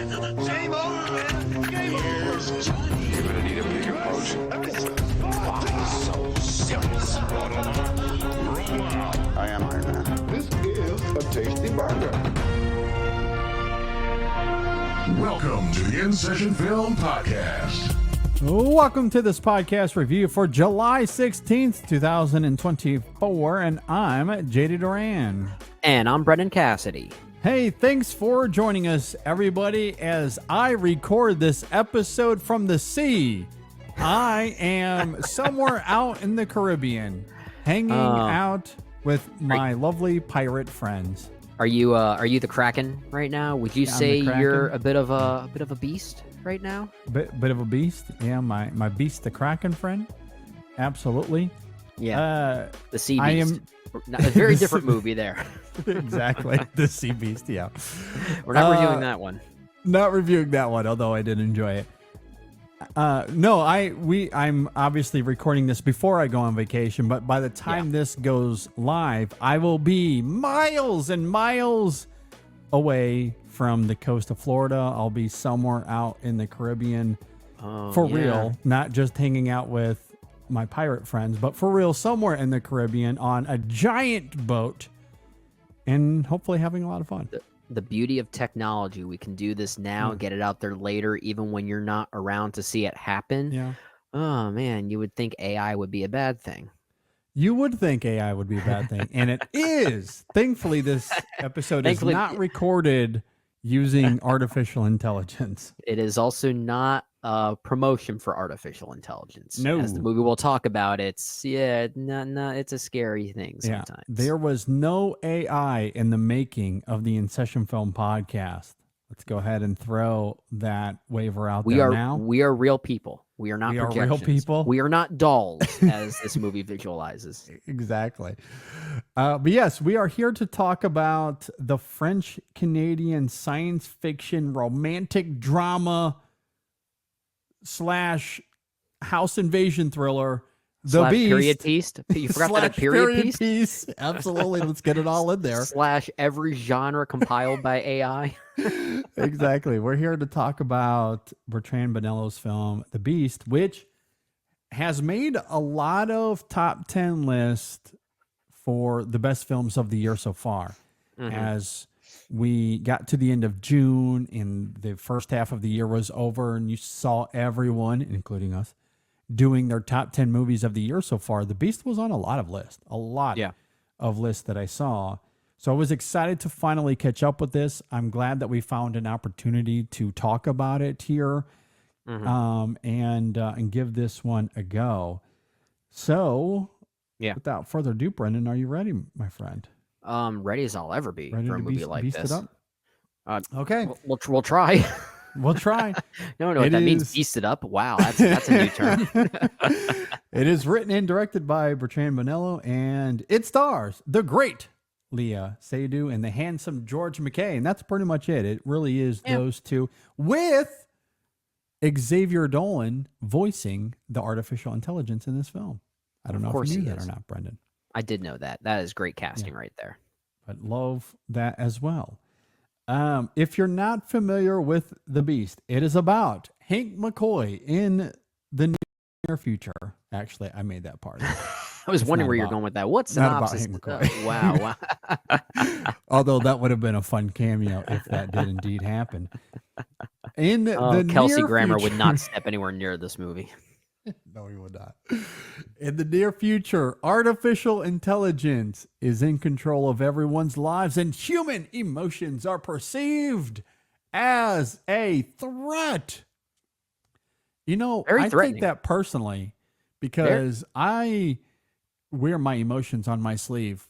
Game over, man. Game over. Johnny. You're gonna need a big approach. So serious. I am Iron Man. This is a tasty burger. Welcome to the In Session Film Podcast. Welcome to this podcast review for July 16th, 2024, and I'm JD Duran. And I'm Brendan Cassidy. Hey, thanks for joining us, everybody, as I record this episode from the sea. I am somewhere out in the Caribbean, hanging out with my lovely pirate friends. Are you the Kraken right now? Would you say you're a bit of a beast right now? Bit of a beast, yeah. My beast, the Kraken friend, absolutely. Yeah, the sea beast. I am a very different movie there. Exactly, the sea beast. Yeah, we're not reviewing that one. Not reviewing that one, although I did enjoy it. No, I'm obviously recording this before I go on vacation, but by the time this goes live, I will be miles and miles away from the coast of Florida. I'll be somewhere out in the Caribbean for real, not just hanging out with my pirate friends, but for real, somewhere in the Caribbean on a giant boat and hopefully having a lot of fun. The beauty of technology, we can do this now, get it out there later, even when you're not around to see it happen. Yeah. Oh man, you would think AI would be a bad thing. You would think AI would be a bad thing, and it is. Thankfully, this episode is not recorded using artificial intelligence. It is also not a promotion for artificial intelligence. No. As the movie we'll talk about, it's it's a scary thing sometimes. Yeah, there was no AI in the making of the In Session Film Podcast. Let's go ahead and throw that waiver out there now. We are real people. We are not projections. Real people. We are not dolls, as this movie visualizes. Exactly. But yes, we are here to talk about the French-Canadian science fiction romantic drama / house invasion thriller, The Beast. Period piece. You forgot that period piece? Absolutely. Let's get it all in there. / every genre compiled by AI. Exactly. We're here to talk about Bertrand Bonello's film, The Beast, which has made a lot of top 10 lists for the best films of the year so far. As we got to the end of June and the first half of the year was over and you saw everyone, including us, doing their top 10 movies of the year so far. The Beast was on a lot of lists, of lists that I saw. So I was excited to finally catch up with this. I'm glad that we found an opportunity to talk about it here and give this one a go. So without further ado, Brendan, are you ready, my friend? Ready as I'll ever be Ready for a to movie like beast this. It up? Okay. We'll try. We'll try. No, what that means, beast it up. Wow, that's a new term. It is written and directed by Bertrand Bonello, and it stars the great Leah Seydoux and the handsome George McKay, and that's pretty much it. It really is those two, with Xavier Dolan voicing the artificial intelligence in this film. I don't know if you knew that or not, Brendan. I did know that. That is great casting right there. But love that as well. If you're not familiar with The Beast, it is about Hank McCoy in the near future. Actually, I made that part. I was wondering where you're going with that. What synopsis? Not about Hank McCoy. Wow. Although that would have been a fun cameo if that did indeed happen. In the Kelsey near Grammer future, would not step anywhere near this movie. No, he would not. In the near future, artificial intelligence is in control of everyone's lives, and human emotions are perceived as a threat. You know, Very I threatening. take that personally because I wear my emotions on my sleeve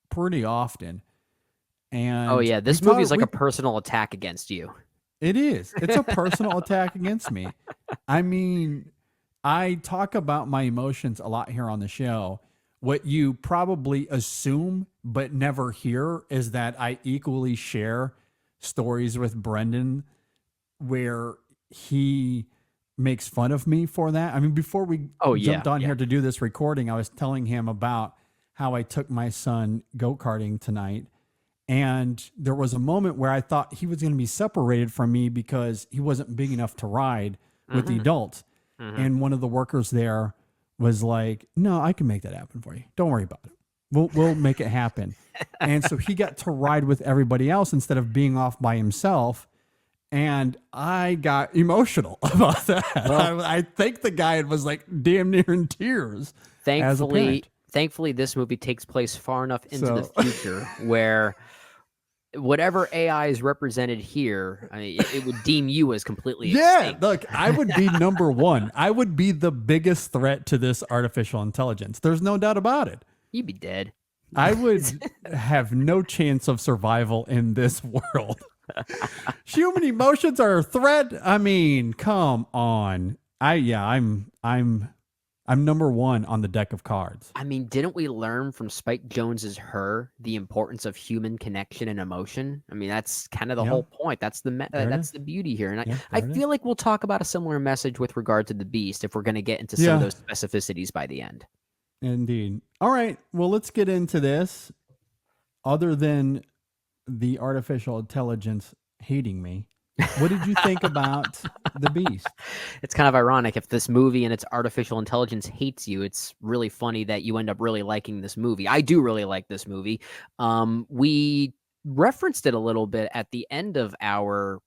pretty often. And this movie is like a personal attack against you. It is. It's a personal attack against me. I mean, I talk about my emotions a lot here on the show. What you probably assume but never hear is that I equally share stories with Brendan where he makes fun of me for that. I mean, before we jumped on here to do this recording, I was telling him about how I took my son go-karting tonight And there was a moment where I thought he was going to be separated from me because he wasn't big enough to ride with the adults. And one of the workers there was like, "No, I can make that happen for you. Don't worry about it. We'll make it happen." And so he got to ride with everybody else instead of being off by himself. And I got emotional about that. Well, I think the guy was like damn near in tears. as a parent. Thankfully, this movie takes place far enough into the So- future where whatever AI is represented here, I mean, it would deem you as completely Yeah, extinct. look, I would be number one. I would be the biggest threat to this artificial intelligence. There's no doubt about it. You'd be dead. I would have no chance of survival in this world. Human emotions are a threat. I mean, come on. I'm number one on the deck of cards. I mean, didn't we learn from Spike Jonze's Her the importance of human connection and emotion? I mean, that's kind of the Yeah. whole point. That's the There it that's is. the beauty here. And Yeah, I there it feel like we'll talk about a similar message with regard to the Beast if we're going to get into some Yeah. of those specificities by the end. Indeed. All right. Well, let's get into this. Other than the artificial intelligence hating me, what did you think about the Beast? It's kind of ironic if this movie and its artificial intelligence hates you. It's really funny that you end up really liking this movie. I do really like this movie. We referenced it a little bit at the end of our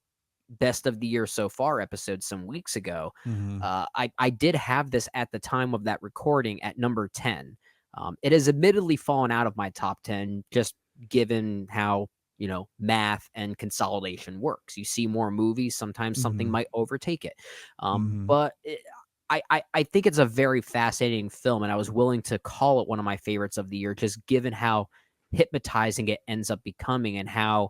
best of the year so far episode some weeks ago. Mhm. I did have this at the time of that recording at number 10. It has admittedly fallen out of my top 10 just given how math and consolidation works. You see more movies, sometimes something Mhm. might overtake it. Mhm. But I think it's a very fascinating film, and I was willing to call it one of my favorites of the year, just given how hypnotizing it ends up becoming and how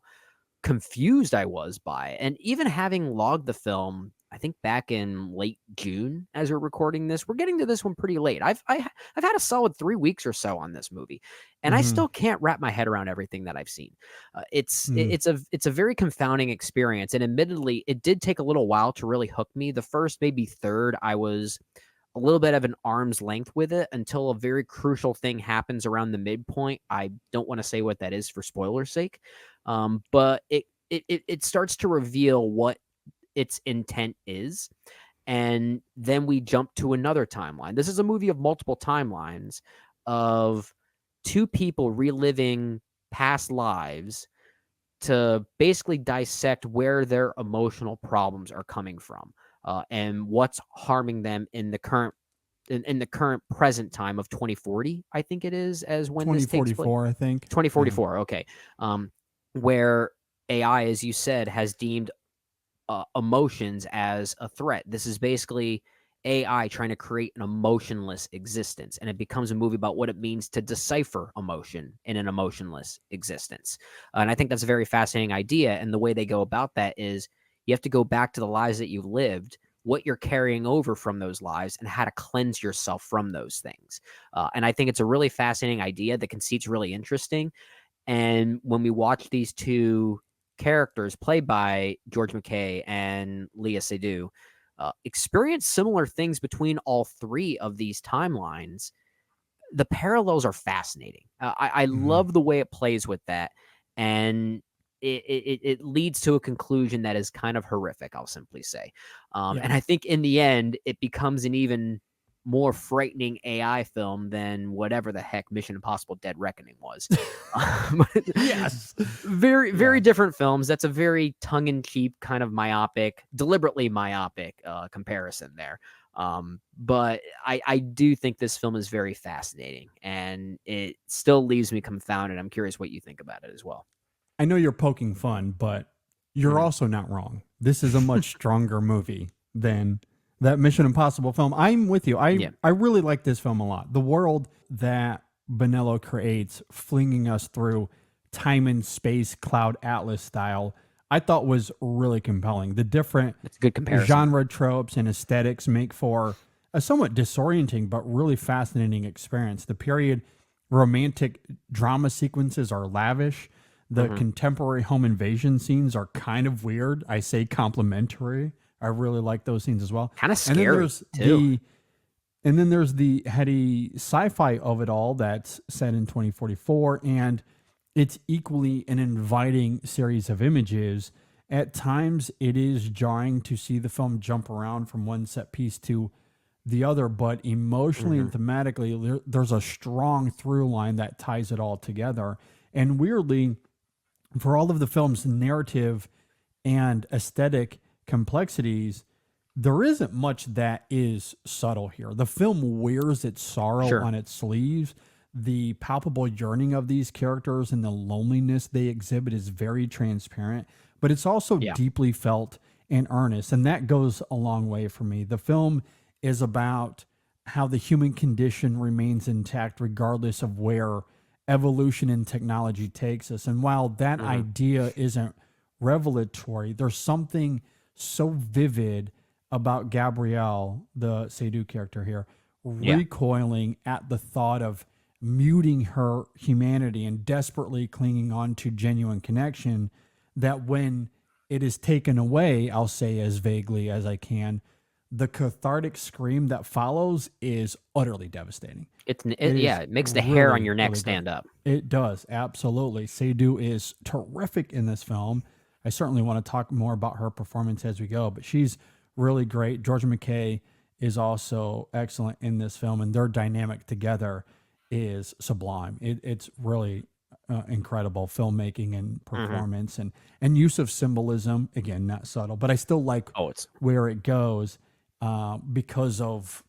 confused I was by it. And even having logged the film, I think back in late June as we're recording this, we're getting to this one pretty late. I've had a solid 3 weeks or so on this movie, and I Mhm. still can't wrap my head around everything that I've seen. Mm. It's a very confounding experience, and admittedly, it did take a little while to really hook me. The first maybe third, I was a little bit of an arm's length with it until a very crucial thing happens around the midpoint. I don't want to say what that is for spoiler's sake, but it starts to reveal what its intent is, and then we jump to another timeline. This is a movie of multiple timelines of two people reliving past lives to basically dissect where their emotional problems are coming from, and what's harming them in the current present time of 2040, I think it is, as when this takes place. 2044, I think. 2044, okay. Where AI, as you said, has deemed emotions as a threat. This is basically AI trying to create an emotionless existence, and it becomes a movie about what it means to decipher emotion in an emotionless existence. And I think that's a very fascinating idea, and the way they go about that is you have to go back to the lives that you've lived, what you're carrying over from those lives, and how to cleanse yourself from those things. And I think it's a really fascinating idea. The conceit's really interesting. And when we watch these two characters played by George McKay and Leah Seydoux experience similar things between all three of these timelines, the parallels are fascinating. I Mhm. love the way it plays with that. And it leads to a conclusion that is kind of horrific, I'll simply say. Yeah. And I think in the end, it becomes an even more frightening AI film than whatever the heck Mission Impossible Dead Reckoning was. Yes. Very different films. That's a very tongue-in-cheek, kind of deliberately myopic comparison there. But I do think this film is very fascinating, and it still leaves me confounded. I'm curious what you think about it as well. I know you're poking fun, but you're Mhm. also not wrong. This is a much stronger movie than that Mission Impossible film. I'm with you. Yeah. I really like this film a lot. The world that Bonello creates, flinging us through time and space, Cloud Atlas style, I thought was really compelling. The different It's a good comparison. genre tropes and aesthetics make for a somewhat disorienting but really fascinating experience. The period romantic drama sequences are lavish. The contemporary home invasion scenes are kind of weird. I say complimentary. I really like those scenes as well. Kind of And then scary there's too. and then there's the heady sci-fi of it all that's set in 2044, and it's equally an inviting series of images. At times, it is jarring to see the film jump around from one set piece to the other, but emotionally and thematically, there's a strong through line that ties it all together. And weirdly, for all of the film's narrative and aesthetic complexities, there isn't much that is subtle here. The film wears its sorrow Sure. on its sleeves. The palpable yearning of these characters and the loneliness they exhibit is very transparent, but it's also Yeah. deeply felt and earnest. And that goes a long way for me. The film is about how the human condition remains intact regardless of where evolution and technology takes us. And while that idea isn't revelatory, there's something so vivid about Gabrielle, the Seydoux character here, Yeah. recoiling at the thought of muting her humanity and desperately clinging on to genuine connection, that when it is taken away, I'll say as vaguely as I can, the cathartic scream that follows is utterly devastating. It makes the hair on your neck really stand good. up. It does, absolutely. Seydoux is terrific in this film. I certainly want to talk more about her performance as we go, but she's really great. Georgia McKay is also excellent in this film, and their dynamic together is sublime. It's really incredible filmmaking and performance and use of symbolism. Again, not subtle, but I still like Oh, it's where it goes because of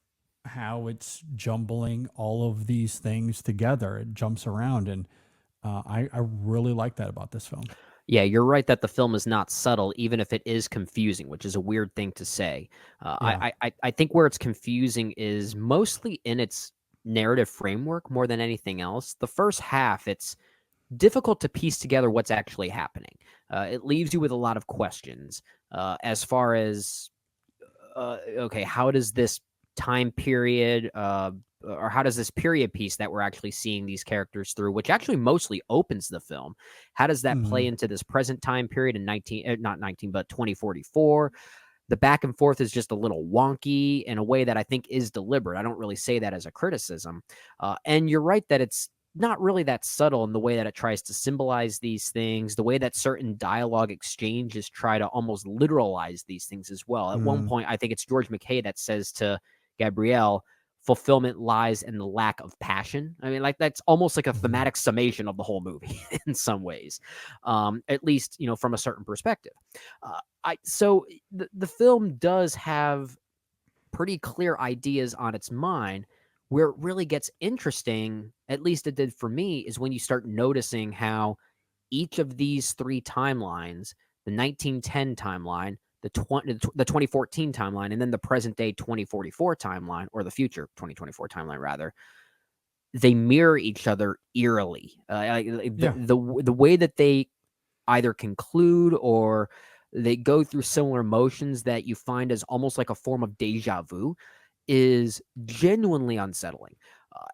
how it's jumbling all of these things together. It jumps around, and I really like that about this film. Yeah, you're right that the film is not subtle, even if it is confusing, which is a weird thing to say. Yeah. I think where it's confusing is mostly in its narrative framework more than anything else. The first half, it's difficult to piece together what's actually happening. It leaves you with a lot of questions as far as okay, how does this time period or how does this period piece that we're actually seeing these characters through, which actually mostly opens the film, how does that play into this present time period in not 19 but 2044? The back and forth is just a little wonky in a way that I think is deliberate. I don't really say that as a criticism. And you're right that it's not really that subtle in the way that it tries to symbolize these things, the way that certain dialogue exchanges try to almost literalize these things as well. At one point, I think it's George McKay that says to Gabrielle, fulfillment lies in the lack of passion. I mean, like that's almost like a thematic summation of the whole movie in some ways, at least, from a certain perspective. So the film does have pretty clear ideas on its mind. Where it really gets interesting, at least it did for me, is when you start noticing how each of these three timelines, the 1910 timeline, the 2014 timeline, and then the present day 2044 timeline, or the future 2024 timeline rather, they mirror each other eerily. The way that they either conclude or they go through similar motions that you find as almost like a form of deja vu is genuinely unsettling.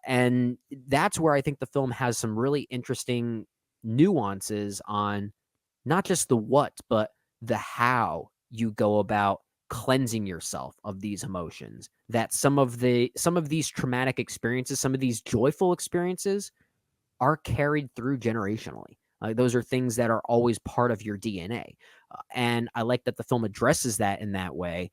And that's where I think the film has some really interesting nuances on not just the what, but the how you go about cleansing yourself of these emotions. That some of these traumatic experiences, some of these joyful experiences are carried through generationally. Those are things that are always part of your DNA. And I like that the film addresses that in that way.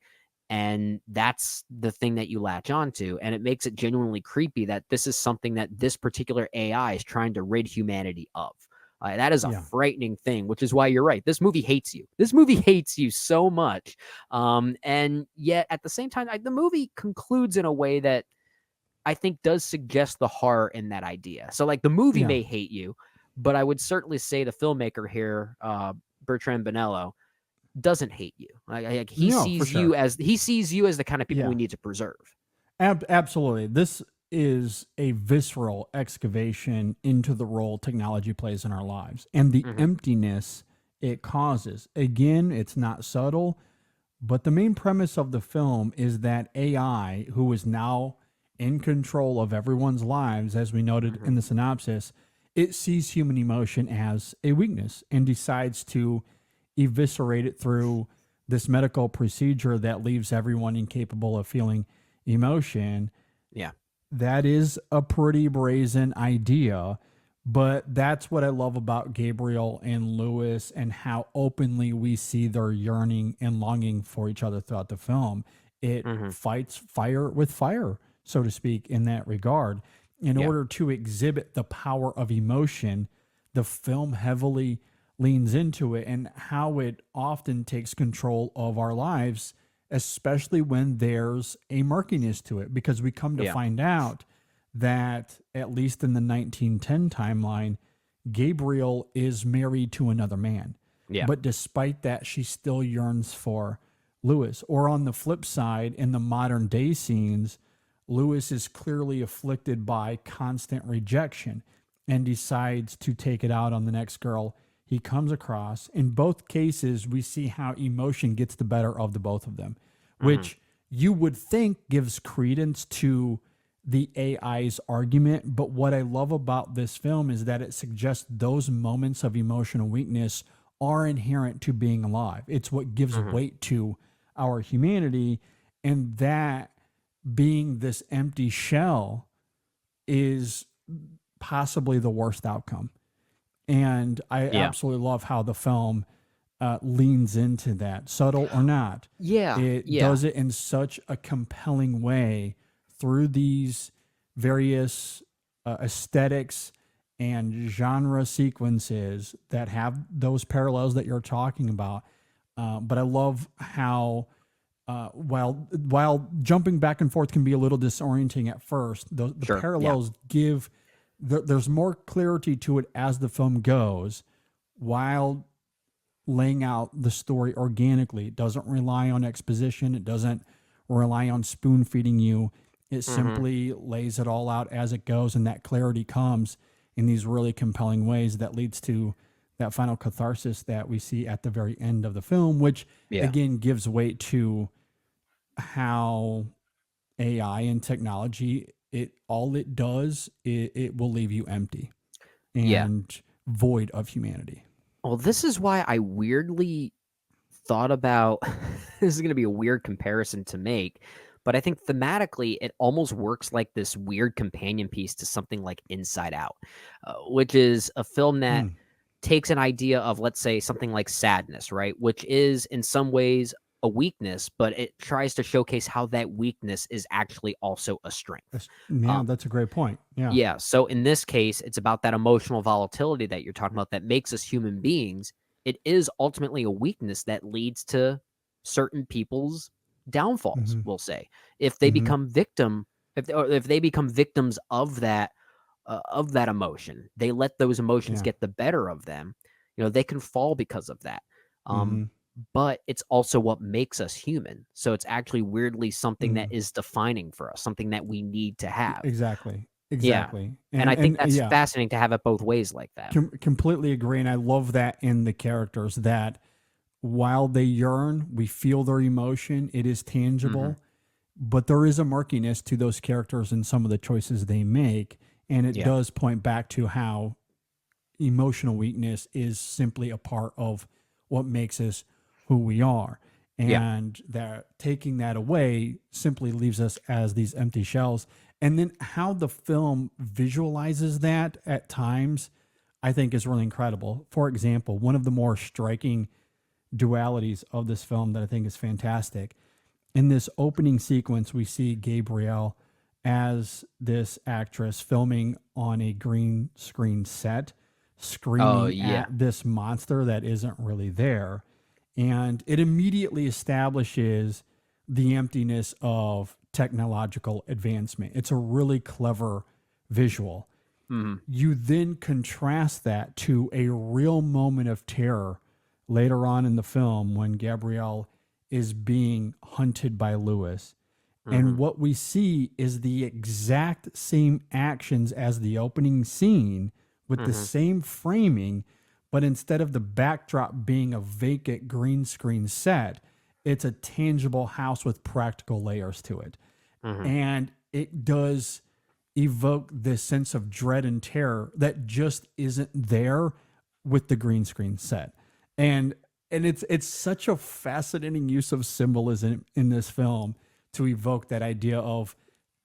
And that's the thing that you latch onto. And it makes it genuinely creepy that this is something that this particular AI is trying to rid humanity of. That is a frightening thing, which is why you're right. This movie hates you. This movie hates you so much. And yet at the same time, the movie concludes in a way that I think does suggest the horror in that idea. So like the movie may hate you, but I would certainly say the filmmaker here, Bertrand Bonello, doesn't hate you. He sees you as the kind of people we need to preserve. Absolutely. This is a visceral excavation into the role technology plays in our lives and the emptiness it causes. Again, it's not subtle, but the main premise of the film is that AI, who is now in control of everyone's lives, as we noted in the synopsis, it sees human emotion as a weakness and decides to eviscerate it through this medical procedure that leaves everyone incapable of feeling emotion. Yeah. That is a pretty brazen idea, But that's what I love about Gabriel and Lewis and how openly we see their yearning and longing for each other throughout the film. It Hmm. fights fire with fire, so to speak, in that regard. In Yeah. order to exhibit the power of emotion, the film heavily leans into it and how it often takes control of our lives, especially when there's a murkiness to it, because we come to Yeah. find out that at least in the 1910 timeline, Gabriel is married to another man. Yeah. But despite that, she still yearns for Lewis. Or on the flip side, in the modern day scenes, Lewis is clearly afflicted by constant rejection and decides to take it out on the next girl he comes across. In both cases, we see how emotion gets the better of the both of them, which you would think gives credence to the AI's argument. But what I love about this film is that it suggests those moments of emotional weakness are inherent to being alive. It's what gives weight to our humanity, and that being this empty shell is possibly the worst outcome. And I Yeah. absolutely love how the film leans into that, subtle or not. Yeah. It Yeah. does it in such a compelling way through these various aesthetics and genre sequences that have those parallels that you're talking about. But I love how while jumping back and forth can be a little disorienting at first, the Sure. Yeah. parallels give there's more clarity to it as the film goes, while laying out the story organically. It doesn't rely on exposition. It doesn't rely on spoon feeding you. It simply lays it all out as it goes, and that clarity comes in these really compelling ways that leads to that final catharsis that we see at the very end of the film, which Yeah. again gives weight to how AI and technology, all it does, it will leave you empty Yeah. and void of humanity. Well, this is why I weirdly thought about this is going to be a weird comparison to make, but I think thematically it almost works like this weird companion piece to something like Inside Out, which is a film that Mm, takes an idea of, let's say, something like sadness, right? Which is in some ways a weakness, but it tries to showcase how that weakness is actually also a strength. yeah, Um, that's a great point. Yeah. yeah. So in this case, it's about that emotional volatility that you're talking about that makes us human beings. It is ultimately a weakness that leads to certain people's downfalls, Hmm. we'll say. If they Hmm. become if they become victims of that emotion, they let those emotions Yeah. get the better of them. They can fall because of that. Hmm. But it's also what makes us human. So it's actually weirdly something that Mm. is defining for us, something that we need to have. Exactly. Yeah. Exactly. And I think that's Yeah, fascinating to have it both ways like that. completely agree. And I love that in the characters that while they yearn, we feel their emotion. It is Mhm. tangible, but there is a murkiness to those characters and some of the choices they make. And it Yeah. does point back to how emotional weakness is simply a part of what makes us who we are. Yeah. And that taking that away simply leaves us as these empty shells. And then how the film visualizes that at times, I think is really incredible. For example, one of the more striking dualities of this film that I think is fantastic. In this opening sequence, we see Gabrielle as this actress filming on a green screen set, Oh, screaming yeah. at this monster that isn't really there. And it immediately establishes the emptiness of technological advancement. It's a really clever visual. Mhm. You then contrast that to a real moment of terror later on in the film when Gabrielle is being hunted by Lewis. And Mhm. what we see is the exact same actions as the opening scene with the Mhm. same framing, but instead of the backdrop being a vacant green screen set, it's a tangible house with practical layers to it. Mhm. And it does evoke this sense of dread and terror that just isn't there with the green screen set. And it's such a fascinating use of symbolism in this film to evoke that idea of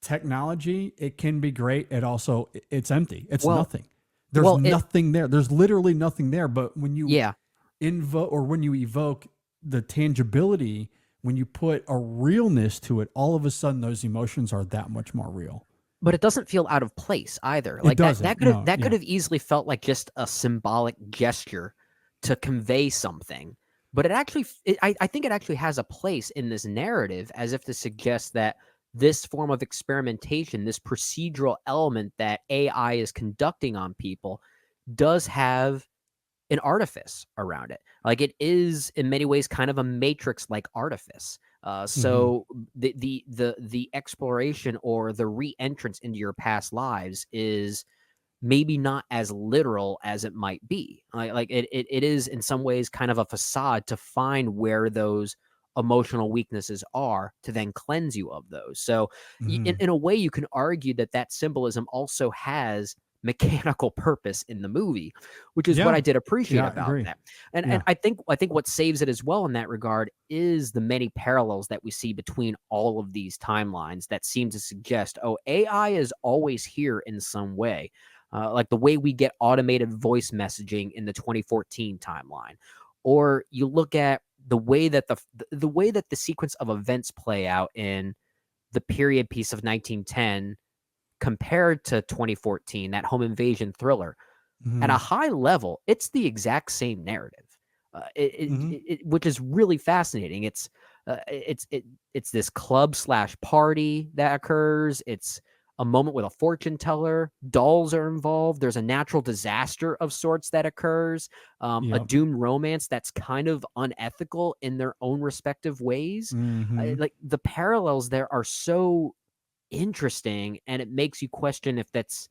technology. It can be great. It's empty. It's Well, nothing. There's Well, nothing there. There's literally nothing there. But when you yeah, when you evoke the tangibility, when you put a realness to it, all of a sudden those emotions are that much more real. but it doesn't feel out of place either. It Like doesn't. that could have No, that could yeah. have easily felt like just a symbolic gesture to convey something. But it actually, I think it actually has a place in this narrative, as if to suggest that this form of experimentation, this procedural element that AI is conducting on people, does have an artifice around it. Like it is in many ways kind of a matrix like artifice. Mhm. So the exploration or the re-entrance into your past lives is maybe not as literal as it might be. Like it is in some ways kind of a facade to find where those emotional weaknesses are to then cleanse you of those. So Mhm. in a way, you can argue that that symbolism also has mechanical purpose in the movie, which is what Yeah. I did appreciate Yeah, I about agree. that. And Yeah. I think what saves it as well in that regard is the many parallels that we see between all of these timelines that seem to suggest, oh, AI is always here in some way. Like the way we get automated voice messaging in the 2014 timeline, or you look at the way that the way that the sequence of events play out in the period piece of 1910 compared to 2014, that home invasion thriller. At a Mhm. high level, it's the exact same narrative, Mhm. which is really fascinating. It's this club slash party that occurs. It's a moment with a fortune teller. Dolls are involved. There's a natural disaster of sorts that occurs. A Yep. doomed romance that's kind of unethical in their own respective ways. Mhm. Like the parallels there are so interesting, and it makes you question if that's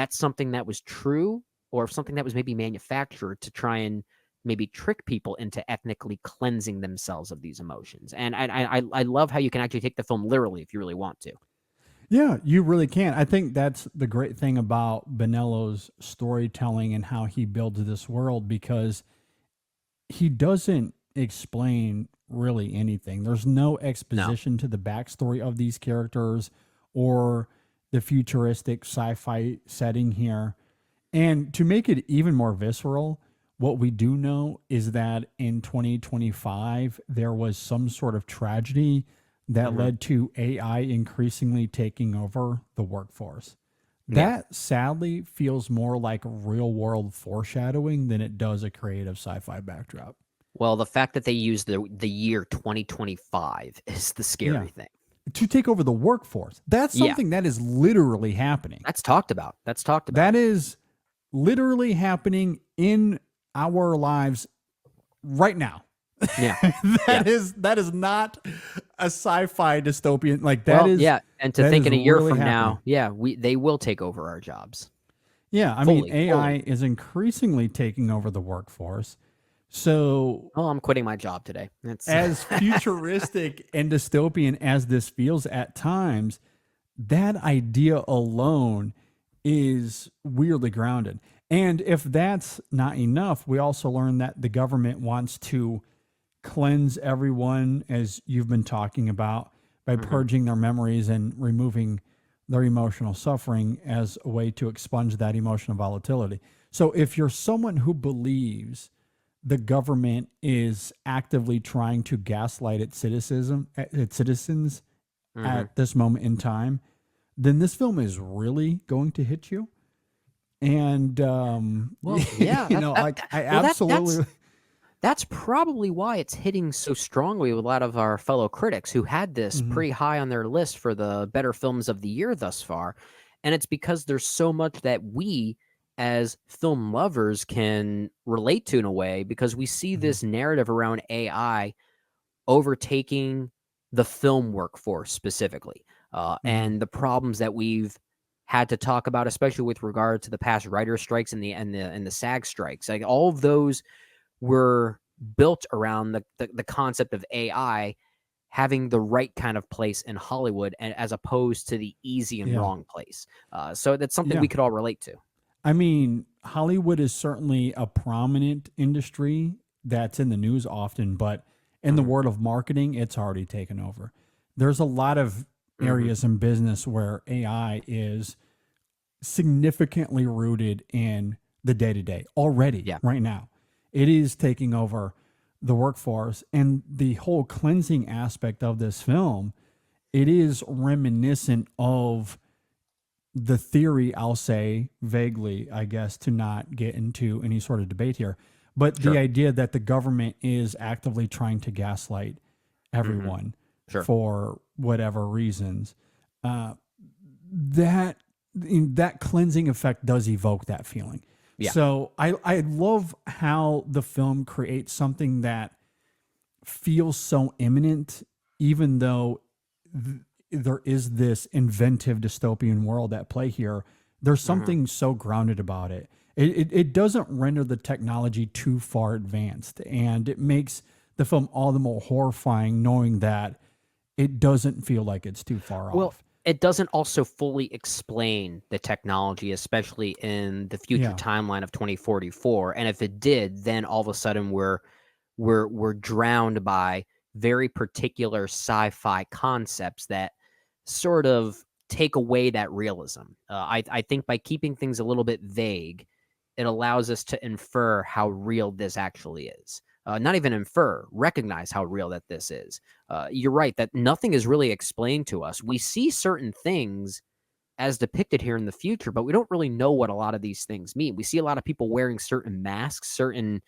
something that was true, or if something that was maybe manufactured to try and maybe trick people into ethnically cleansing themselves of these emotions. And I love how you can actually take the film literally if you really want to. Yeah, you really can. I think that's the great thing about Bonello's storytelling and how he builds this world, because he doesn't explain really anything. There's no No. exposition to the backstory of these characters or the futuristic sci-fi setting here. And to make it even more visceral, what we do know is that in 2025, there was some sort of tragedy that Hmm. led to AI increasingly taking over the workforce. Yeah. That sadly feels more like real world foreshadowing than it does a creative sci fi backdrop. Well, the fact that they use the year 2025 is the Yeah. scary thing. To take over the workforce. That's Yeah, something that is literally happening. that's talked about. That's talked about. That is literally happening in our lives right now. Yeah. Yeah. That is not a sci-fi dystopian, like Well, yeah, and to that think is in a year really from happening. now, yeah, they will take over our jobs. Yeah, I mean Fully, AI fully. is increasingly taking over the workforce. So Oh, I'm quitting my job today. It's as futuristic and dystopian as this feels at times, that idea alone is weirdly grounded. And if that's not enough, we also learn that the government wants to cleanse everyone, as you've been talking about, by Mhm. purging their memories and removing their emotional suffering as a way to expunge that emotional volatility. So if you're someone who believes the government is actively trying to gaslight its citizens Mhm. at this moment in time, then this film is really going to hit you. And Well, yeah, like I well, that's absolutely. that's probably why it's hitting so strongly with a lot of our fellow critics who had this Mhm. pretty high on their list for the better films of the year thus far. And it's because there's so much that we as film lovers can relate to in a way, because we see Mhm. this narrative around AI overtaking the film workforce specifically, Mhm. and the problems that we've had to talk about, especially with regard to the past writer strikes and the SAG strikes. Like all of those were built around the concept of AI having the right kind of place in Hollywood, and as opposed to the easy and Yeah. wrong place. So that's something we Yeah. could all relate to. I mean, Hollywood is certainly a prominent industry that's in the news often, but in the Hmm. world of marketing, it's already taken over. There's a lot of Hmm. areas in business where AI is significantly rooted in the day to day already. Yeah. Right now, it is taking over the workforce, and the whole cleansing aspect of this film. It is reminiscent of the theory, I'll say vaguely, I guess, to not get into any sort of debate here, but Sure. the idea that the government is actively trying to gaslight everyone Sure. for whatever reasons. That that cleansing effect does evoke that feeling. Yeah. So I love how the film creates something that feels so imminent, even though there is this inventive dystopian world at play here. There's something so grounded about it. It doesn't render the technology too far advanced, and it makes the film all the more horrifying knowing that it doesn't feel like it's too far Well, off. it doesn't also fully explain the technology, especially in the future Yeah. timeline of 2044. And if it did, then all of a sudden we're drowned by very particular sci-fi concepts that sort of take away that realism. I think by keeping things a little bit vague, it allows us to infer how real this actually is. Not even infer, recognize how real that this is. You're right that nothing is really explained to us. We see certain things as depicted here in the future, but we don't really know what a lot of these things mean. We see a lot of people wearing certain masks, certain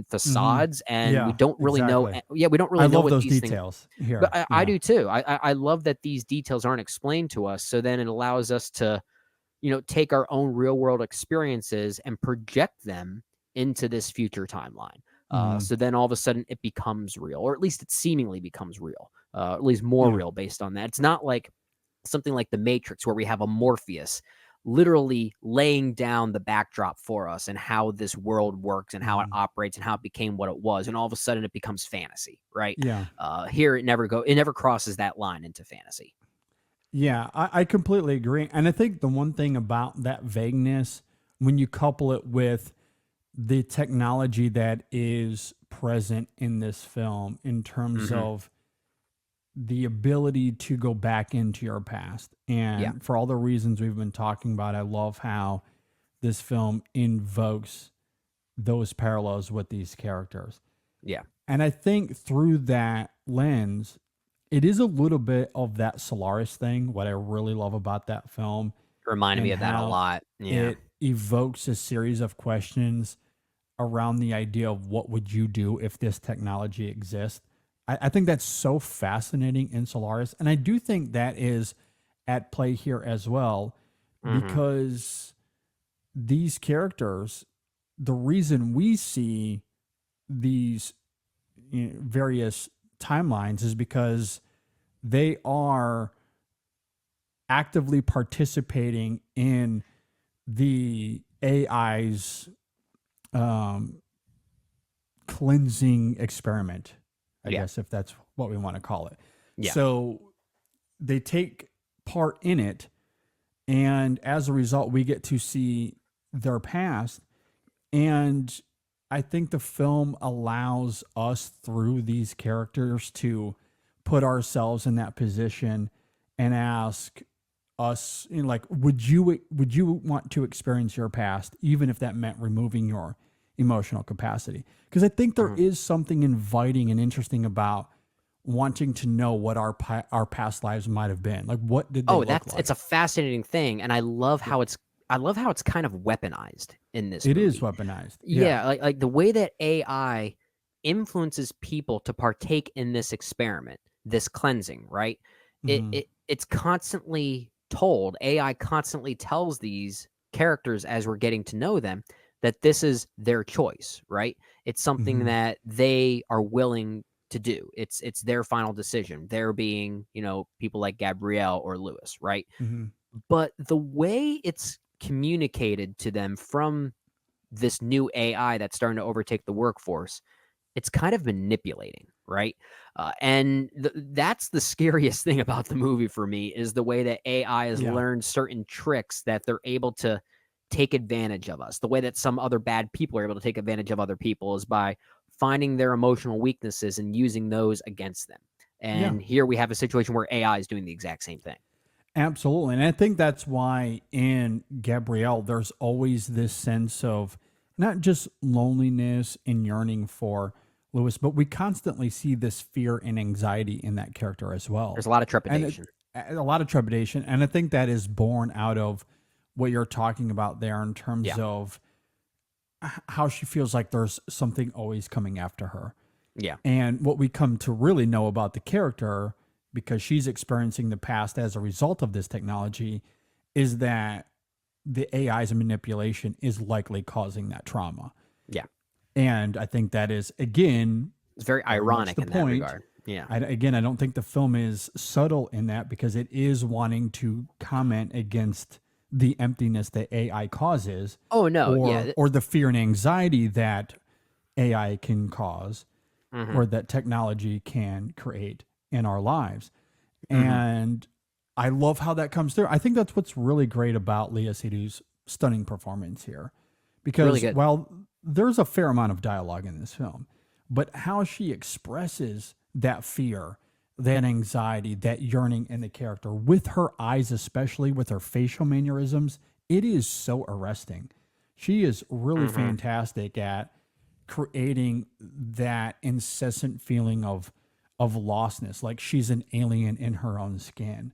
facades, and we Yeah, don't really know. exactly. Yeah, we don't I really know love what those these things. details here. But I Yeah. do too. I love that these details aren't explained to us. So then it allows us to, take our own real world experiences and project them into this future timeline. Mhm. So then all of a sudden it becomes real, or at least it seemingly becomes real, at least more Yeah. real based on that. It's not like something like the Matrix where we have a Morpheus literally laying down the backdrop for us and how this world works and how it operates and how it became what it was, and all of a sudden it becomes fantasy, right? Yeah. Here it never crosses that line into fantasy. Yeah, I completely agree. And I think the one thing about that vagueness, when you couple it with the technology that is present in this film in terms of the ability to go back into your past. And Yeah. for all the reasons we've been talking about, I love how this film invokes those parallels with these characters. Yeah. And I think through that lens, it is a little bit of that Solaris thing, what I really love about that film. Reminded me And of that a how lot. Yeah. it evokes a series of questions around the idea of what would you do if this technology exists. I think that's so fascinating in Solaris. And I do think that is at play here as well, because these characters, the reason we see these various timelines is because they are actively participating in the AI's cleansing experiment, I Yeah. guess, if that's what we want to call it. Yeah. So they take part in it, and as a result, we get to see their past. And I think the film allows us through these characters to put ourselves in that position and ask us, like, would you want to experience your past, even if that meant removing your emotional capacity? Because I think there is something inviting and interesting about wanting to know what our past lives might have been. Like, what did they look like? It's a fascinating thing, and I love how it's kind of weaponized in this It movie. is weaponized. Yeah, like the way that AI influences people to partake in this experiment, this cleansing, right? It's constantly told. AI constantly tells these characters as we're getting to know them that this is their choice, right? It's something that they are willing to do. It's their final decision. They're being, people like Gabrielle or Lewis, right? But the way it's communicated to them from this new AI that's starting to overtake the workforce, it's kind of manipulating, right? And that's the scariest thing about the movie for me, is the way that AI has Yeah. learned certain tricks that they're able to take advantage of us. The way that some other bad people are able to take advantage of other people is by finding their emotional weaknesses and using those against them. And here we have a situation where AI is doing the exact same thing. Absolutely. And I think that's why in Gabrielle, there's always this sense of not just loneliness and yearning for Lewis, but we constantly see this fear and anxiety in that character as well. There's a lot of And trepidation. a lot of trepidation. And I think that is born out of what you're talking about there in terms Yeah. of how she feels like there's something always coming after her. Yeah. And what we come to really know about the character, because she's experiencing the past as a result of this technology, is that the AI's manipulation is likely causing that trauma. Yeah. And I think that is, again, It's very very much ironic the in that point. regard. Yeah. Again, I don't think the film is subtle in that, because it is wanting to comment against the emptiness that AI causes, Oh no. or Yeah. or the fear and anxiety that AI can cause, Mhm. or that technology can create in our lives. Mhm. And I love how that comes through. I think that's what's really great about Leah Seydoux's stunning performance here, because Really good. while there's a fair amount of dialogue in this film, but how she expresses that fear, that anxiety, that yearning in the character with her eyes, especially with her facial mannerisms, it is so arresting. She is really Mhm. fantastic at creating that incessant feeling of lostness, like she's an alien in her own skin.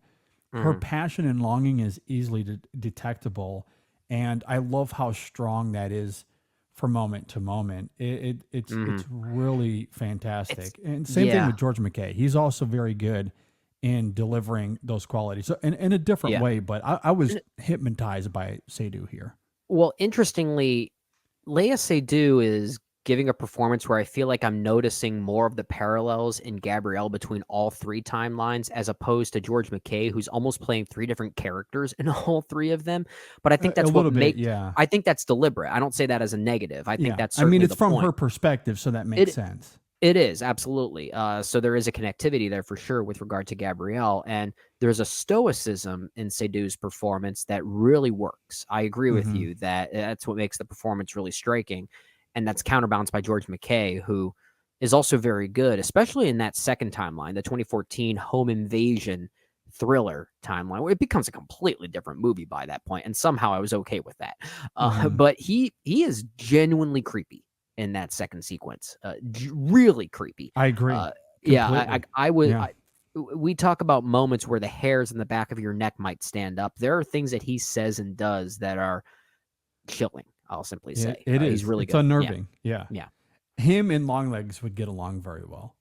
Her Mhm. passion and longing is easily detectable, and I love how strong that is from moment to moment. It's Mhm. really It's fantastic. And same thing yeah. with George McKay. He's also very good in delivering those qualities, so in a different Yeah. way. But I was And hypnotized by Seydoux here. well, interestingly, Léa Seydoux is giving a performance where I feel like I'm noticing more of the parallels in Gabrielle between all three timelines, as opposed to George McKay, who's almost playing three different characters in all three of them. But I think A that's what little bit, makes. yeah. I think that's deliberate. I don't say that as a negative. I think Yeah. that's I mean, certainly it's the from her point. perspective, so that makes It sense. It is, absolutely. So there is a connectivity there for sure with regard to Gabrielle, and there's a stoicism in Seydoux's performance that really works. I agree with Mhm. you that that's what makes the performance really striking, and that's counterbalanced by George McKay, who is also very good, especially in that second timeline, the 2014 home invasion thriller timeline, where it becomes a completely different movie by that point, and somehow I was okay with that. Mhm. But he is genuinely creepy in that second sequence. Really creepy. I agree Uh, yeah, completely. I would. Yeah. We talk about moments where the hairs in the back of your neck might stand up. There are things that he says and does that are chilling. I'll simply say It he's is. really It's good. Yeah, unnerving. Yeah. yeah. Him and Longlegs would get along very well.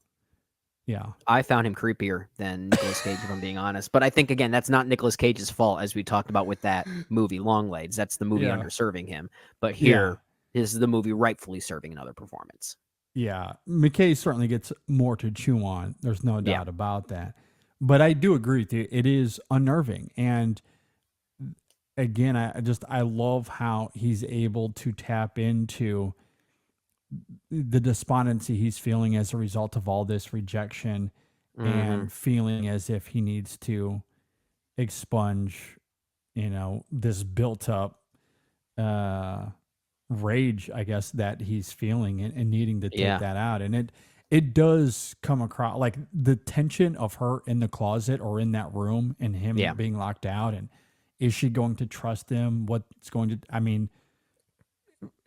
Yeah. I found him creepier than Nicolas Cage, if I'm being honest. But I think again, that's not Nicolas Cage's fault, as we talked about with that movie Longlegs. That's the movie Yeah. underserving him. But Yeah. here is the movie rightfully serving another performance. Yeah. McKay certainly gets more to chew on. There's no Yeah. doubt about that. But I do agree with you. It is unnerving. And again, I love how he's able to tap into the despondency he's feeling as a result of all this rejection, Hmm. and feeling as if he needs to expunge, this built up uh rage, I guess, that he's feeling, and needing to take Yeah. that out. And it does come across like the tension of her in the closet or in that room, and him Yeah. being locked out, and is she going to trust him? What's going to, I mean,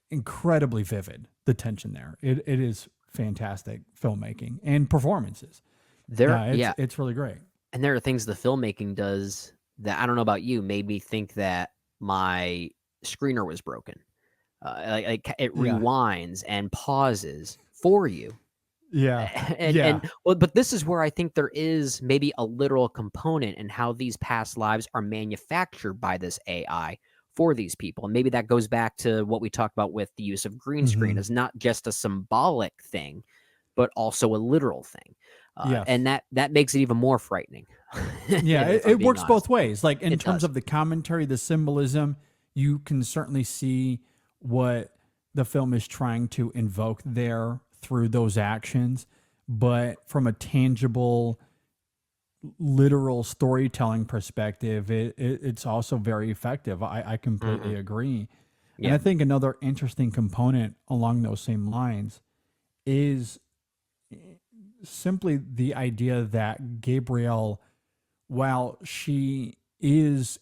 incredibly vivid, the tension there. It is fantastic filmmaking and performances. There. Yeah, Yeah. it's really great. And there are things the filmmaking does that I don't know about you, made me think that my screener was broken. Like it Yeah. rewinds and pauses for you. Yeah. And Yeah. well, but this is where I think there is maybe a literal component in how these past lives are manufactured by this AI for these people. And maybe that goes back to what we talked about with the use of green screen Mhm. as not just a symbolic thing, but also a literal thing. And Yes. that makes it even more frightening. Yeah, if I'm it being works honest. both ways. Like in It terms does. of the commentary, the symbolism, you can certainly see what the film is trying to invoke there through those actions. But from a tangible, literal storytelling perspective, it's also very effective. I completely Mhm. agree. And I Yeah. think another interesting component along those same lines is simply the idea that Gabrielle, while she is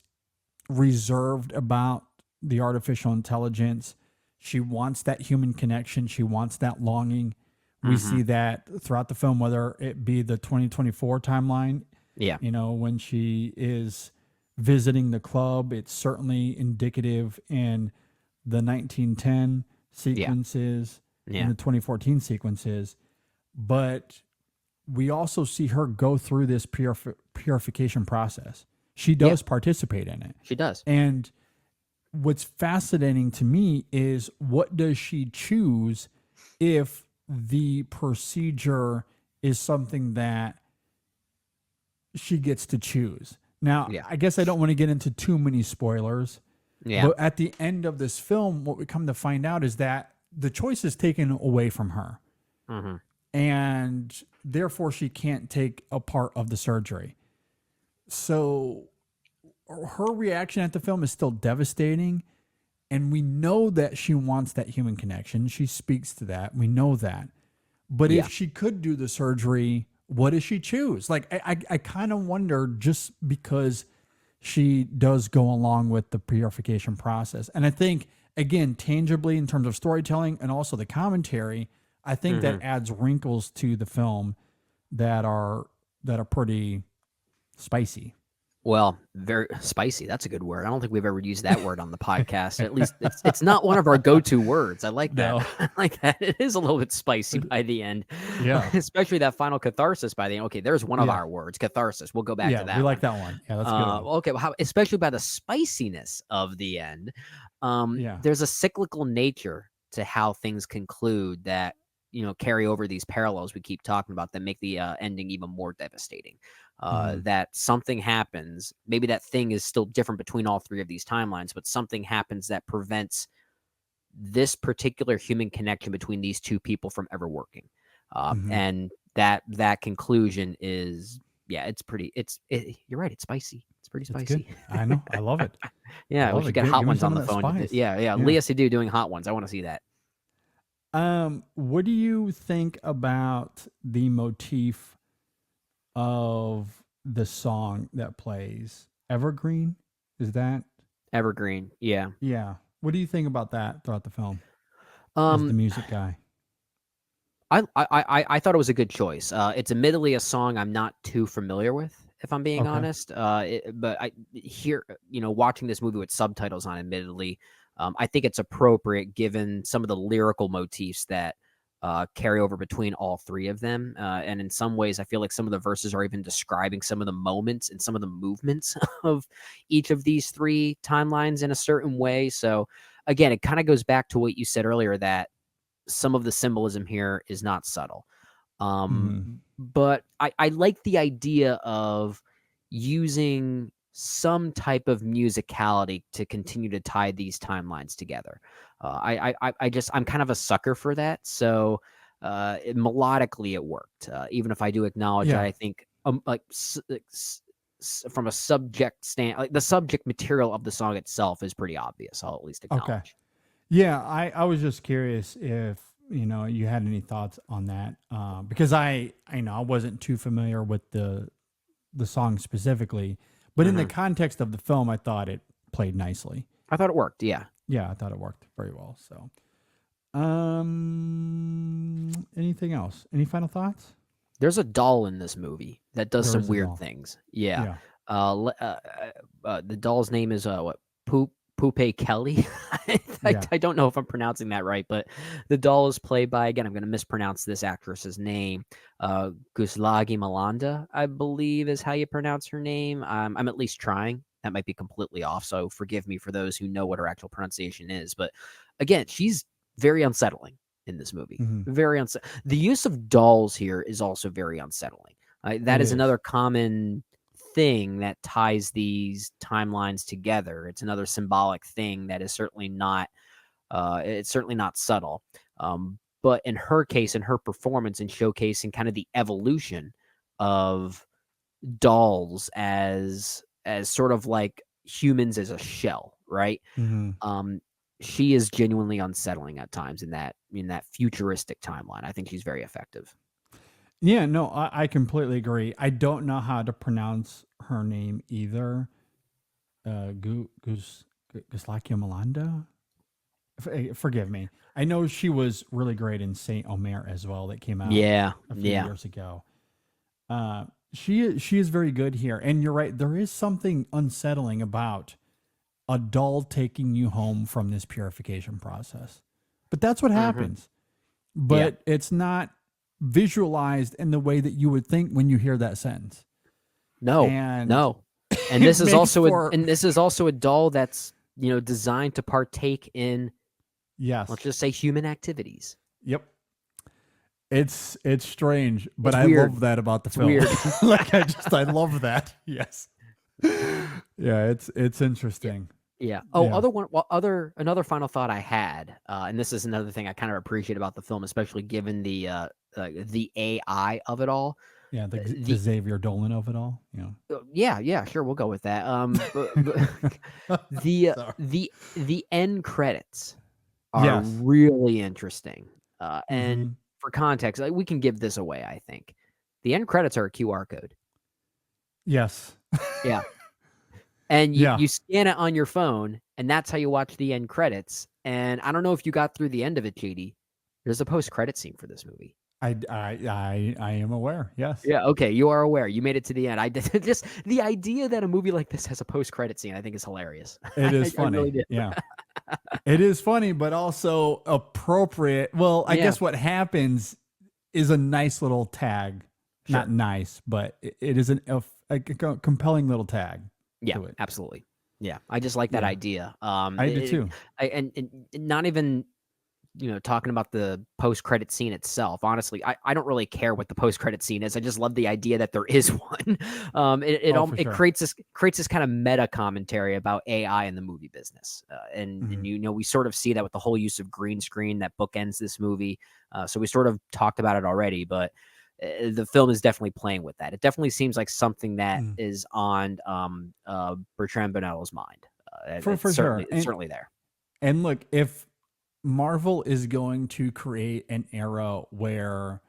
reserved about the artificial intelligence. She wants that human connection. She wants that longing. We see that throughout the film, whether it be the 2024 timeline, Yeah. when she is visiting the club, it's certainly indicative in the 1910 sequences Yeah. and the 2014 sequences. But we also see her go through this purification process. She does participate in it. She does. And what's fascinating to me is, what does she choose if the procedure is something that she gets to choose? Now, I guess I don't want to get into too many spoilers. Yeah. But at the end of this film, what we come to find out is that the choice is taken away from her. And therefore, she can't take a part of the surgery. So her reaction at the film is still devastating. And we know that she wants that human connection. She speaks to that. We know that. But if she could do the surgery, what does she choose? Like, I kind of wonder, just because she does go along with the purification process. And I think, again, tangibly in terms of storytelling and also the commentary, I think that adds wrinkles to the film that are pretty spicy. Well, very spicy. That's a good word. I don't think we've ever used that word on the podcast. At least it's not one of our go-to words. I like that. No. I like that. It is a little bit spicy by the end. Yeah. Especially that final catharsis by the end. Okay, there's one of our words, catharsis. We'll go back to that. We like that one. Yeah, that's a good one. Okay, well, especially by the spiciness of the end. There's a cyclical nature to how things conclude that, carry over these parallels we keep talking about that make the ending even more devastating. That something happens, maybe that thing is still different between all three of these timelines, but something happens that prevents this particular human connection between these two people from ever working. And that conclusion is, you're right. It's spicy. It's pretty spicy. Good. I know. I love it. Yeah. We should get Hot Ones on the phone. Spice. Yeah. Leah Seydoux doing Hot Ones. I want to see that. What do you think about the motif of the song that plays? Evergreen? Is that Evergreen? Yeah. Yeah. What do you think about that throughout the film? As the music guy. I thought it was a good choice. It's admittedly a song I'm not too familiar with, if I'm being honest. But I here, watching this movie with subtitles on, admittedly, I think it's appropriate given some of the lyrical motifs that carry over between all three of them. And in some ways, I feel like some of the verses are even describing some of the moments and some of the movements of each of these three timelines in a certain way. So again, it kind of goes back to what you said earlier, that some of the symbolism here is not subtle. But I like the idea of using some type of musicality to continue to tie these timelines together. I'm kind of a sucker for that. So melodically it worked. Even if I do acknowledge that I think from a subject like the subject material of the song itself is pretty obvious. I'll at least acknowledge. Okay. Yeah, I was just curious if you had any thoughts on that, because I wasn't too familiar with the song specifically, but in the context of the film, I thought it played nicely. I thought it worked. Yeah, I thought it worked very well. So, anything else? Any final thoughts? There's a doll in this movie that does some weird things. Yeah. The doll's name is Poupe Kelly. I don't know if I'm pronouncing that right, but the doll is played by, again, I'm going to mispronounce this actress's name, Guslagi Malanda, I believe is how you pronounce her name. I'm at least trying. That might be completely off, so forgive me for those who know what her actual pronunciation is. But again, she's very unsettling in this movie. Very unsettling. The use of dolls here is also very unsettling. That is another common thing that ties these timelines together. It's another symbolic thing that is certainly not subtle. But in her case, in her performance and showcasing kind of the evolution of dolls as sort of like humans as a shell, right? She is genuinely unsettling at times in that futuristic timeline. I think she's very effective. Yeah, no, I completely agree. I don't know how to pronounce her name either. Guslakia Melanda. Forgive me. I know she was really great in Saint Omer as well. That came out Yeah, a few yeah. years ago. She is very good here, and you're right. There is something unsettling about a doll taking you home from this purification process, but that's what happens. But it's not visualized in the way that you would think when you hear that sentence. No, And no. And this is makes also for- a doll that's, designed to partake in, yes, let's just say, human activities. yep. It's strange, but It's I weird. love that about the film. weird. Like I love that. Yes. Yeah, it's interesting. Yeah. Oh, Yeah. another final thought I had, and this is another thing I kind of appreciate about the film, especially given the AI of it all. Yeah, the Xavier Dolan of it all. Yeah, sure, we'll go with that. The end credits are Yes. really interesting. And Mhm. for context, we can give this away. I think the end credits are a QR code. Yes. Yeah. And Yeah. you scan it on your phone, and that's how you watch the end credits. And I don't know if you got through the end of it, JD. There's a post-credit scene for this movie. I am aware. Yes. Yeah, okay, you are aware. You made it to the end. I did just the idea that a movie like this has a post-credit scene, I think is hilarious. It is funny. I really do. Yeah. It is funny, but also appropriate. Well, I guess what happens is a nice little tag. Sure. Not nice, but it is a compelling little tag. Yeah, to it. absolutely. Yeah, I just like that Yeah. idea. I do too. And not even talking about the post-credit scene itself. Honestly, I don't really care what the post-credit scene is. I just love the idea that there is one. For sure. creates this kind of meta commentary about AI in the movie business, and we sort of see that with the whole use of green screen that bookends this movie. So we sort of talked about it already, but the film is definitely playing with that. It definitely seems like something that is on Bertrand Bonello's mind. For sure. It's certainly there. And look, if Marvel is going to create an era where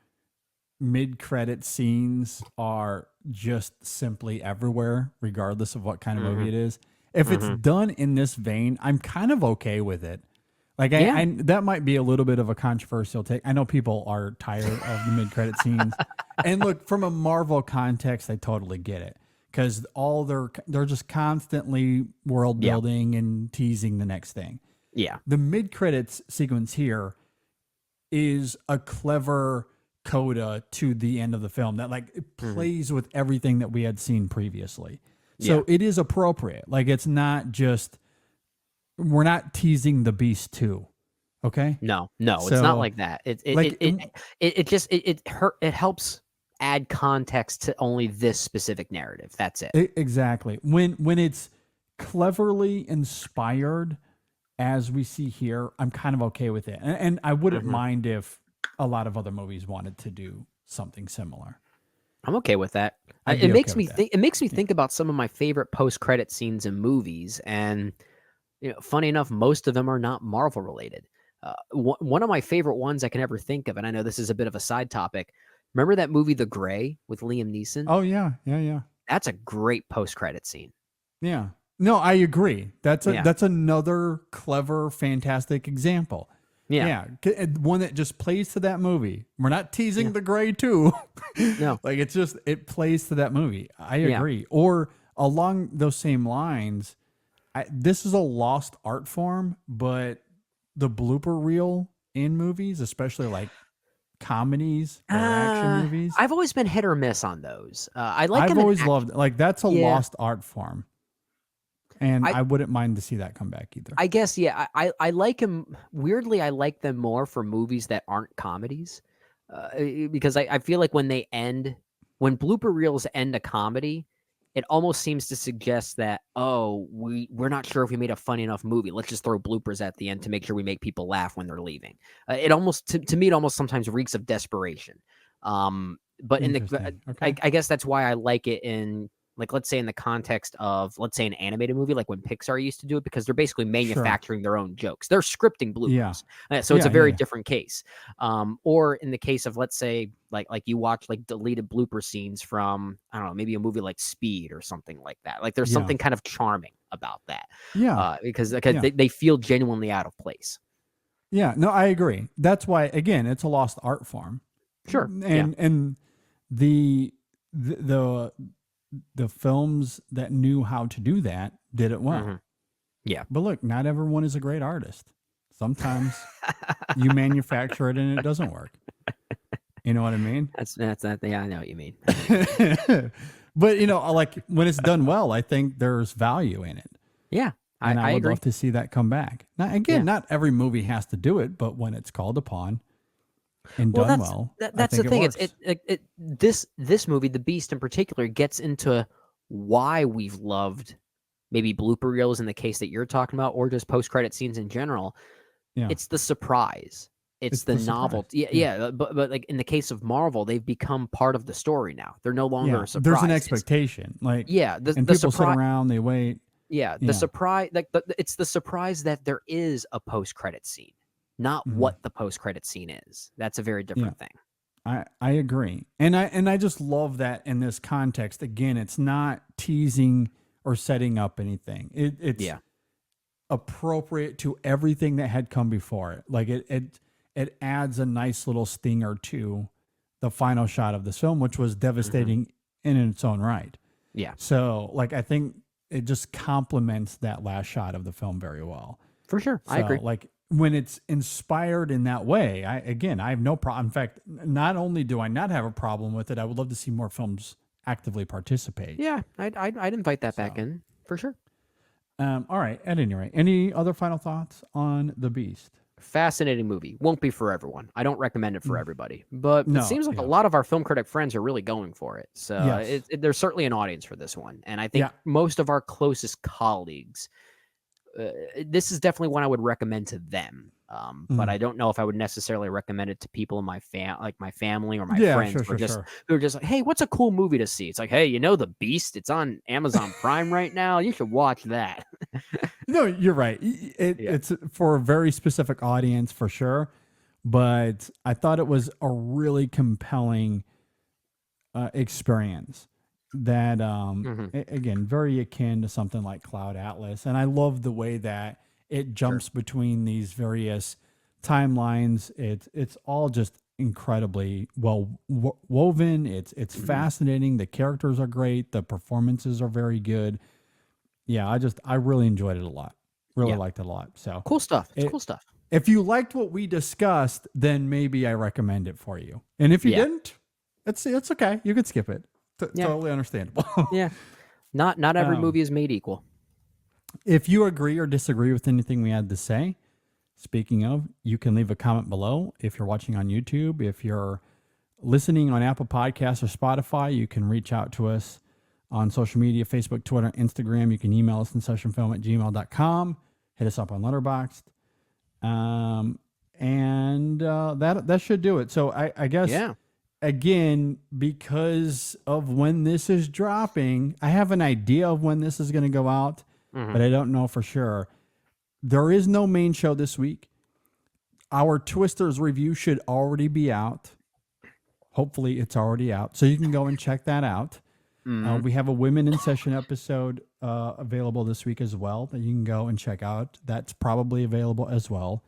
mid-credit scenes are just simply everywhere, regardless of what kind of movie it is. If it's done in this vein, I'm kind of okay with it. Like I that might be a little bit of a controversial take. I know people are tired of the mid-credit scenes. And look, from a Marvel context, I totally get it. Because they're just constantly world building and teasing the next thing. Yeah. The mid-credits sequence here is a clever coda to the end of the film that it plays with everything that we had seen previously. So it is appropriate. Like it's not just, we're not teasing the Beast 2. Okay? No, it's not like that. It helps add context to only this specific narrative. That's it. Exactly. When it's cleverly inspired, as we see here, I'm kind of okay with it. And I wouldn't mind if a lot of other movies wanted to do something similar. I'm okay with that. It makes me think about some of my favorite post-credit scenes in movies, and funny enough, most of them are not Marvel related. One of my favorite ones I can ever think of, and I know this is a bit of a side topic. Remember that movie The Gray with Liam Neeson? Oh yeah. That's a great post-credit scene. Yeah. No, I agree. That's another clever, fantastic example. Yeah. One that just plays to that movie. We're not teasing The Gray too. No. It plays to that movie. I agree. Or along those same lines, this is a lost art form, but the blooper reel in movies, especially like comedies or action movies. I've always been hit or miss on those. I've always loved that's a lost art form. And I wouldn't mind to see that come back either. I guess, I like them. Weirdly, I like them more for movies that aren't comedies. Because I feel like when blooper reels end a comedy, it almost seems to suggest that, we're not sure if we made a funny enough movie. Let's just throw bloopers at the end to make sure we make people laugh when they're leaving. It almost, to me, it almost sometimes reeks of desperation. But I guess that's why I like it in, let's say in the context of, let's say an animated movie, like when Pixar used to do it, because they're basically manufacturing their own jokes. They're scripting bloopers. So it's a very different case. Or in the case of, let's say, like you watch deleted blooper scenes from, I don't know, maybe a movie like Speed or something like that. There's something kind of charming about that. Yeah. Because Yeah. they feel genuinely out of place. Yeah, no, I agree. That's why, again, it's a lost art form. Sure. And the the the films that knew how to do that did it well. Mhm. Yeah. But look, not everyone is a great artist. Sometimes you manufacture it and it doesn't work. You know what I mean? That's that. Yeah, I know what you mean. But like when it's done well, I think there's value in it. Yeah, And I would agree. love to see that come back. Now, again, Yeah. not every movie has to do it, but when it's called upon and Well, done that's well, that's I the think thing. This movie, The Beast in particular, gets into why we've loved maybe blooper reels in the case that you're talking about, or just post credit scenes in general. Yeah. It's the surprise. It's the the novelty. surprise. Yeah. But like in the case of Marvel, they've become part of the story now. They're no longer a surprise. There's an It's- expectation. Like, yeah, and the people sit surprise. around, they wait. Yeah, the Yeah. surprise, like it's the surprise that there is a post credit scene, not Mhm. what the post credit scene is. That's a very different thing. I agree. And I just love that in this context. Again, it's not teasing or setting up anything. It's Yeah. appropriate to everything that had come before it. Like it adds a nice little stinger to the final shot of this film, which was devastating in its own right. Yeah, So like I think it just complements that last shot of the film very well. for sure. I So, agree. like when it's inspired in that way, I have no problem. In fact, not only do I not have a problem with it, I would love to see more films actively participate. Yeah, I'd invite that back in for sure. All right. At any rate, any other final thoughts on The Beast? Fascinating movie. Won't be for everyone. I don't recommend it for everybody, but No, it seems like yeah. a lot of our film critic friends are really going for it. So Yes. there's certainly an audience for this one, and I think Yeah. most of our closest colleagues, this is definitely one I would recommend to them. But I don't know if I would necessarily recommend it to people in my my family or my Yeah, friends who are just like, hey, what's a cool movie to see? It's like, hey, The Beast? It's on Amazon Prime right now. You should watch that. No, you're right. It's for a very specific audience for sure. But I thought it was a really compelling experience that, again, very akin to something like Cloud Atlas. And I love the way that it jumps between these various timelines. It's all just incredibly well woven. It's fascinating. The characters are great. The performances are very good. Yeah, I really enjoyed it a lot. Really liked it a lot. So Cool stuff. It's cool stuff. if you liked what we discussed, then maybe I recommend it for you. And if you didn't, it's okay. You could skip it. Totally understandable. Yeah. Not every movie is made equal. If you agree or disagree with anything we had to say, speaking of, you can leave a comment below. If you're watching on YouTube, if you're listening on Apple Podcasts or Spotify, you can reach out to us on social media, Facebook, Twitter, Instagram. You can email us insessionfilm@gmail.com. Hit us up on Letterboxd. And that should do it. So I guess, again, because of when this is dropping, I have an idea of when this is going to go out, but I don't know for sure. There is no main show this week. Our Twisters review should already be out. Hopefully it's already out. So you can go and check that out. We have a Women in Session episode available this week as well that you can go and check out. That's probably available as well.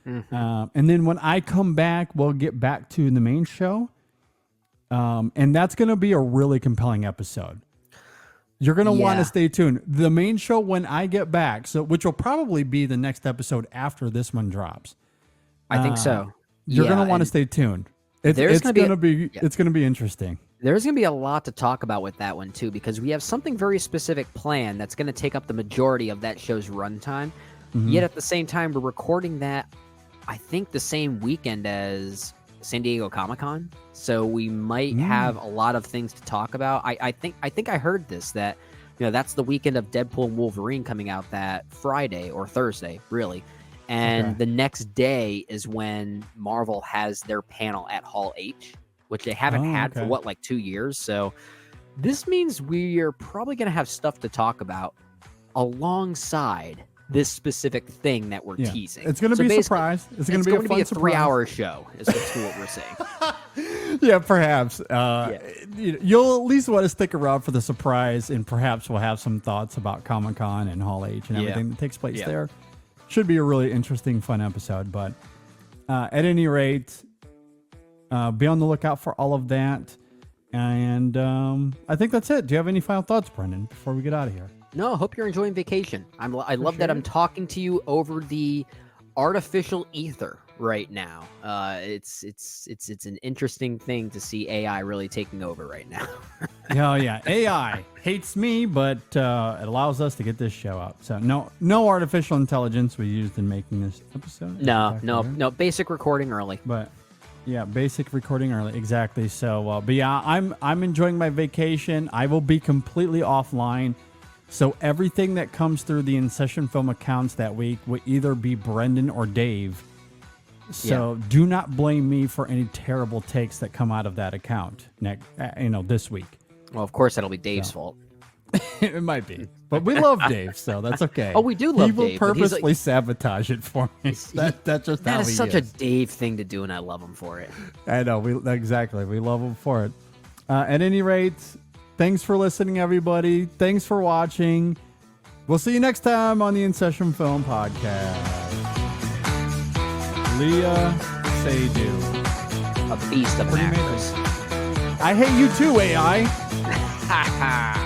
And then when I come back, we'll get back to the main show. And that's going to be a really compelling episode. You're going to want to stay tuned. The main show when I get back, which will probably be the next episode after this one drops. I think so. You're going to want to stay tuned. It's going to be interesting. There's going to be a lot to talk about with that one, too, because we have something very specific planned that's going to take up the majority of that show's runtime. Yet at the same time, we're recording that, I think, the same weekend as San Diego Comic-Con. So we might have a lot of things to talk about. I think I heard this, that that's the weekend of Deadpool and Wolverine coming out that Friday or Thursday, really. And the next day is when Marvel has their panel at Hall H, which they haven't had for 2 years. So this means we are probably going to have stuff to talk about alongside this specific thing that we're Yeah. teasing. It's going to So be a basically, surprise. It's going to be a fun surprise. 3-hour show. Is what we're saying. Yeah, perhaps. You'll at least want to stick around for the surprise, and perhaps we'll have some thoughts about Comic-Con and Hall H and everything that takes place there. Should be a really interesting, fun episode. But at any rate, be on the lookout for all of that. And I think that's it. Do you have any final thoughts, Brendan, before we get out of here? No, I hope you're enjoying vacation. I love that I'm talking to you over the artificial ether right now. It's an interesting thing to see AI really taking over right now. Yeah. AI hates me, but it allows us to get this show out. So no artificial intelligence was used in making this episode. No. Basic recording early. But yeah, basic recording early. Exactly. So, but yeah, I'm enjoying my vacation. I will be completely offline. So everything that comes through the In Session Film accounts that week will either be Brendan or Dave. So do not blame me for any terrible takes that come out of that account this week. Well, of course, that'll be Dave's fault. It might be. But we love Dave, so that's okay. Oh, we do love Dave. He will Dave, but he's purposely sabotage it for me. That's just how That he is such is. a Dave thing to do, and I love him for it. I know. Exactly. We love him for it. At any rate, thanks for listening, everybody. Thanks for watching. We'll see you next time on the In Session Film Podcast. Leah Seydoux. A beast of an actress. I hate you too, AI. Ha ha.